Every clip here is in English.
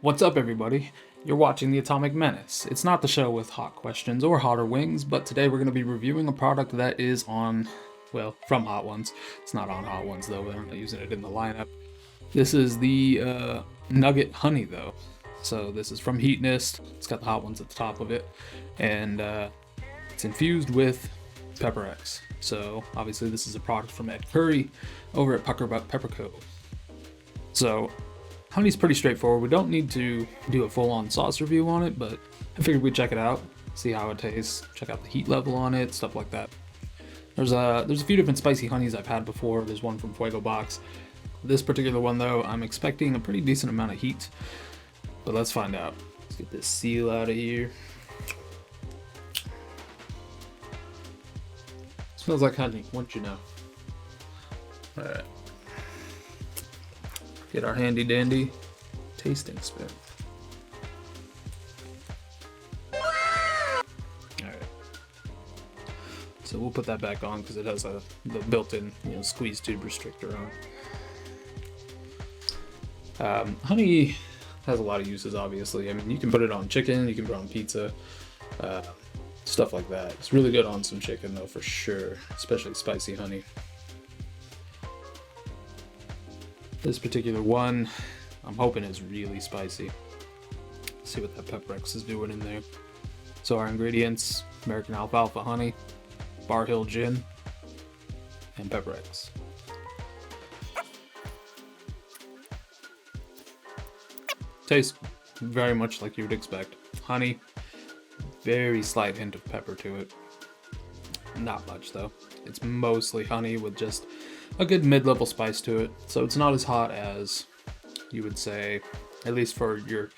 What's up, everybody? You're watching the Atomic Menace. It's not the show with hot questions or hotter wings, but today we're going to be reviewing a product that is on, well, from Hot Ones. It's not on Hot Ones, though. We're not using it in the lineup. This is the Nugget Honey, though. So this is from Heatness. It's got the Hot Ones at the top of it. And it's infused with Pepper X. So obviously this is a product from Ed Curry over at Pepper Co. So honey's pretty straightforward. We don't need to do a full-on sauce review on it, but I figured we'd check it out, see how it tastes, check out the heat level on it, stuff like that. There's a few different spicy honeys I've had before. There's one from Fuego Box. This particular one, though, I'm expecting a pretty decent amount of heat, but let's find out. Let's get this seal out of here. Smells like honey, wouldn't you know? All right. Get our handy dandy tasting spoon. Alright. So we'll put that back on because it has the built-in squeeze tube restrictor on. Honey has a lot of uses, obviously. I mean, you can put it on chicken, you can put it on pizza, stuff like that. It's really good on some chicken, though, for sure, especially spicy honey. This particular one, I'm hoping is really spicy. Let's see what that Pepper X is doing in there. So our ingredients: American alfalfa honey, Barr Hill gin, and Pepper X. Tastes very much like you would expect. Honey, very slight hint of pepper to it. Not much though. It's mostly honey with just a good mid-level spice to it. So it's not as hot as you would say, at least for your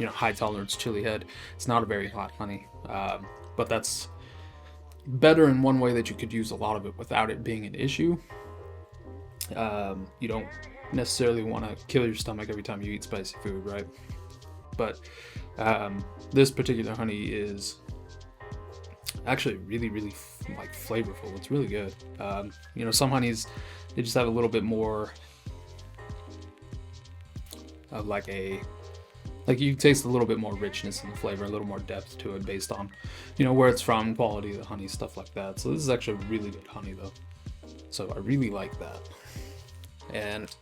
high tolerance chili head. It's not a very hot honey, but that's better in one way that you could use a lot of it without it being an issue. You don't necessarily want to kill your stomach every time you eat spicy food, right? But this particular honey is actually really flavorful. It's really good. Some honeys, they just have a little bit more of like you taste a little bit more richness in the flavor, a little more depth to it based on where it's from, quality of the honey, stuff like that. So this is actually really good honey though, so I really like that. And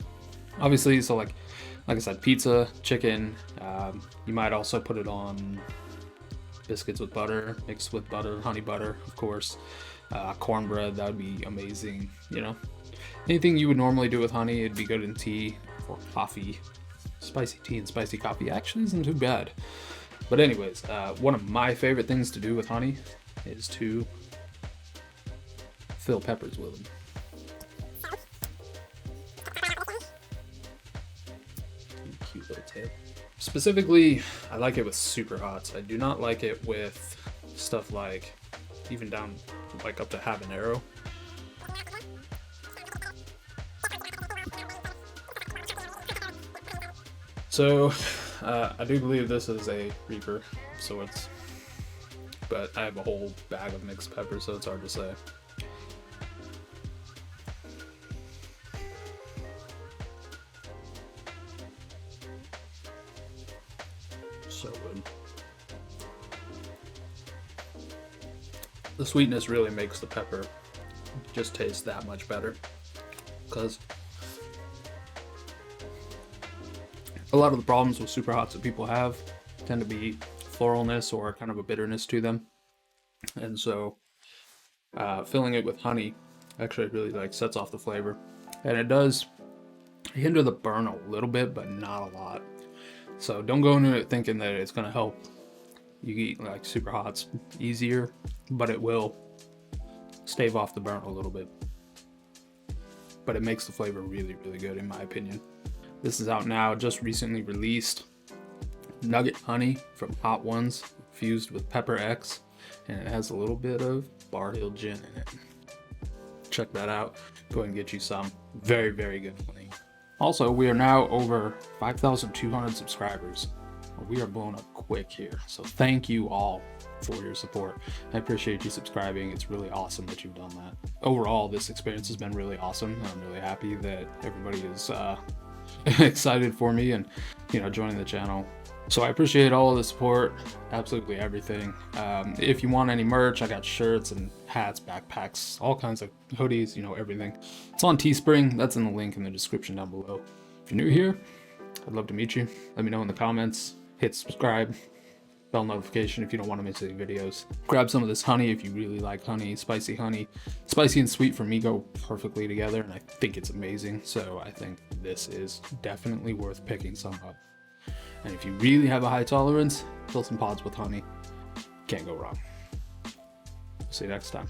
obviously, so like I said, pizza, chicken, you might also put it on biscuits with butter, mixed with butter, honey butter, of course. Cornbread, that would be amazing. Anything you would normally do with honey, it'd be good in tea or coffee. Spicy tea and spicy coffee actually isn't too bad. But anyways, one of my favorite things to do with honey is to fill peppers with them. Cute little tail. Specifically, I like it with super hots. I do not like it with stuff like even down like up to habanero. So I do believe this is a Reaper of sorts, but I have a whole bag of mixed peppers, so it's hard to say. So good. The sweetness really makes the pepper just taste that much better, because a lot of the problems with super hots that people have tend to be floralness or kind of a bitterness to them. And so filling it with honey actually really sets off the flavor. And it does hinder the burn a little bit, but not a lot. So don't go into it thinking that it's going to help you eat super hots easier, but it will stave off the burn a little bit. But it makes the flavor really good, in my opinion. This is out now, just recently released. Nugget Honey from Hot Ones, infused with Pepper X, and it has a little bit of Barr Hill gin in it. Check that out. Go ahead and get you some. Very good honey. Also, we are now over 5,200 subscribers. We are blowing up quick here, so thank you all for your support. I appreciate you subscribing. It's really awesome that you've done that. Overall, this experience has been really awesome. I'm really happy that everybody is excited for me and joining the channel. So I appreciate all of the support, absolutely everything. If you want any merch, I got shirts and hats, backpacks, all kinds of hoodies, you know, everything. It's on Teespring. That's in the link in the description down below. If you're new here, I'd love to meet you. Let me know in the comments. Hit subscribe, bell notification if you don't want to miss any videos. Grab some of this honey if you really like honey, spicy honey. Spicy and sweet for me go perfectly together, and I think it's amazing. So I think this is definitely worth picking some up. And if you really have a high tolerance, fill some pods with honey. Can't go wrong. See you next time.